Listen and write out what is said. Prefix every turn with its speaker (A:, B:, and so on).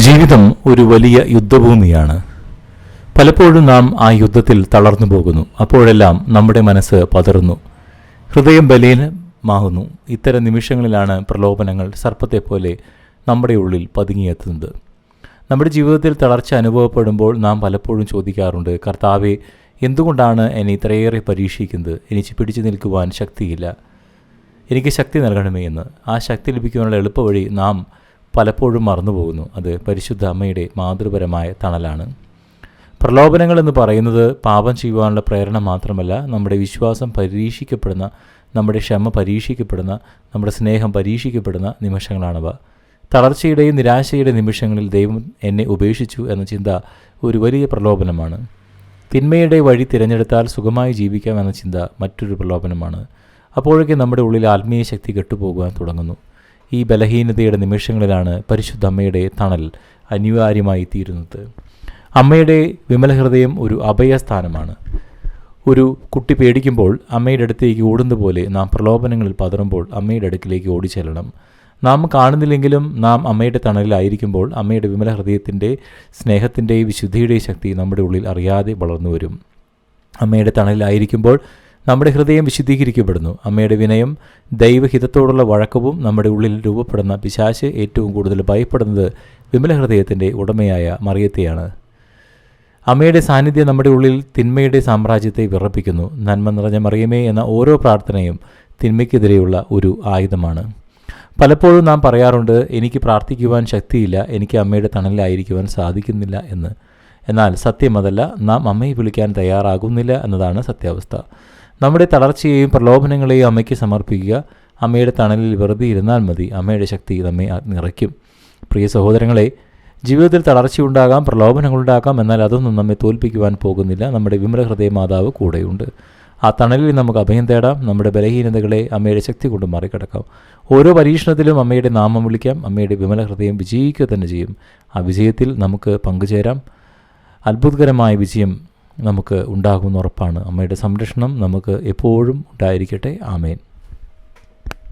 A: ജീവിതം ഒരു വലിയ യുദ്ധഭൂമിയാണ്. പലപ്പോഴും നാം ആ യുദ്ധത്തിൽ തളർന്നു പോകുന്നു. അപ്പോഴെല്ലാം നമ്മുടെ മനസ്സ് പതറുന്നു, ഹൃദയം ബലഹീനമാകുന്നു. ഇത്തരം നിമിഷങ്ങളിലാണ് പ്രലോഭനങ്ങൾ സർപ്പത്തെപ്പോലെ നമ്മുടെ ഉള്ളിൽ പതുങ്ങിയെത്തുന്നത്. നമ്മുടെ ജീവിതത്തിൽ തളർച്ച അനുഭവപ്പെടുമ്പോൾ നാം പലപ്പോഴും ചോദിക്കാറുണ്ട്, കർത്താവെ, എന്തുകൊണ്ടാണ് എന്നെ ഇത്രയേറെ പരീക്ഷിക്കുന്നത്? എനിക്ക് പിടിച്ചു നിൽക്കുവാൻ ശക്തിയില്ല, എനിക്ക് ശക്തി നൽകണമേ എന്ന്. ആ ശക്തി ലഭിക്കുവാനുള്ള എളുപ്പവഴി നാം പലപ്പോഴും മറന്നുപോകുന്നു. അത് പരിശുദ്ധ അമ്മയുടെ മാതൃപരമായ തണലാണ്. പ്രലോഭനങ്ങൾ എന്ന് പറയുന്നത് പാപം ചെയ്യുവാനുള്ള പ്രേരണ മാത്രമല്ല, നമ്മുടെ വിശ്വാസം പരീക്ഷിക്കപ്പെടുന്ന, നമ്മുടെ ക്ഷമ പരീക്ഷിക്കപ്പെടുന്ന, നമ്മുടെ സ്നേഹം പരീക്ഷിക്കപ്പെടുന്ന നിമിഷങ്ങളാണവ. തളർച്ചയുടെയും നിരാശയുടെ നിമിഷങ്ങളിൽ ദൈവം എന്നെ ഉപേക്ഷിച്ചു എന്ന ചിന്ത ഒരു വലിയ പ്രലോഭനമാണ്. തിന്മയുടെ വഴി തിരഞ്ഞെടുത്താൽ സുഖമായി ജീവിക്കാം എന്ന ചിന്ത മറ്റൊരു പ്രലോഭനമാണ്. അപ്പോഴേക്കും നമ്മുടെ ഉള്ളിൽ ആത്മീയ ശക്തി കെട്ടുപോകുവാൻ തുടങ്ങുന്നു. ഈ ബലഹീനതയുടെ നിമിഷങ്ങളിലാണ് പരിശുദ്ധ അമ്മയുടെ തണൽ അനിവാര്യമായി തീരുന്നത്. അമ്മയുടെ വിമലഹൃദയം ഒരു അഭയസ്ഥാനമാണ്. ഒരു കുട്ടി പേടിക്കുമ്പോൾ അമ്മയുടെ അടുത്തേക്ക് ഓടുന്ന പോലെ നാം പ്രലോഭനങ്ങളിൽ പതറുമ്പോൾ അമ്മയുടെ അടുക്കിലേക്ക് ഓടിച്ചെല്ലണം. നാം കാണുന്നില്ലെങ്കിലും നാം അമ്മയുടെ തണലിലായിരിക്കുമ്പോൾ അമ്മയുടെ വിമലഹൃദയത്തിൻ്റെ, സ്നേഹത്തിൻ്റെയും വിശുദ്ധിയുടെയും ശക്തി നമ്മുടെ ഉള്ളിൽ അറിയാതെ വളർന്നു വരും. അമ്മയുടെ തണലിലായിരിക്കുമ്പോൾ നമ്മുടെ ഹൃദയം വിശുദ്ധീകരിക്കപ്പെടുന്നു. അമ്മയുടെ വിനയം, ദൈവഹിതത്തോടുള്ള വഴക്കവും നമ്മുടെ ഉള്ളിൽ രൂപപ്പെടുന്ന പിശാച് ഏറ്റവും കൂടുതൽ ഭയപ്പെടുന്നത് വിമലഹൃദയത്തിൻ്റെ ഉടമയായ മറിയത്തെയാണ്. അമ്മയുടെ സാന്നിധ്യം നമ്മുടെ ഉള്ളിൽ തിന്മയുടെ സാമ്രാജ്യത്തെ വിറപ്പിക്കുന്നു. നന്മ നിറഞ്ഞ മറിയമേ എന്ന ഓരോ പ്രാർത്ഥനയും തിന്മയ്ക്കെതിരെയുള്ള ഒരു ആയുധമാണ്. പലപ്പോഴും നാം പറയാറുണ്ട്, എനിക്ക് പ്രാർത്ഥിക്കുവാൻ ശക്തിയില്ല, എനിക്ക് അമ്മയുടെ തണലിലായിരിക്കുവാൻ സാധിക്കുന്നില്ല എന്ന്. എന്നാൽ സത്യം അതല്ല. നാം അമ്മയെ വിളിക്കാൻ തയ്യാറാകുന്നില്ല എന്നതാണ് സത്യാവസ്ഥ. നമ്മുടെ തളർച്ചയെയും പ്രലോഭനങ്ങളെയും അമ്മയ്ക്ക് സമർപ്പിക്കുക. അമ്മയുടെ തണലിൽ വെറുതെ ഇരുന്നാൽ മതി. അമ്മയുടെ ശക്തി നമ്മെ നിറയ്ക്കും. പ്രിയ സഹോദരങ്ങളെ, ജീവിതത്തിൽ തളർച്ചയുണ്ടാകാം, പ്രലോഭനങ്ങളുണ്ടാകാം. എന്നാൽ അതൊന്നും നമ്മെ തോൽപ്പിക്കുവാൻ പോകുന്നില്ല. നമ്മുടെ വിമല ഹൃദയ മാതാവ് കൂടെയുണ്ട്. ആ തണലിൽ നമുക്ക് അഭയം തേടാം. നമ്മുടെ ബലഹീനതകളെ അമ്മയുടെ ശക്തി കൊണ്ട് മറികടക്കാം. ഓരോ പരീക്ഷണത്തിലും അമ്മയുടെ നാമം വിളിക്കാം. അമ്മയുടെ വിമല ഹൃദയം വിജയിക്കുക തന്നെ ചെയ്യും. ആ വിജയത്തിൽ നമുക്ക് പങ്കുചേരാം. അത്ഭുതകരമായ വിജയം നമുക്ക് ഉണ്ടാകുമെന്ന് ഉറപ്പാണ്. അമ്മയുടെ സംരക്ഷണം നമുക്ക് എപ്പോഴും ഉണ്ടായിരിക്കട്ടെ. ആമേൻ.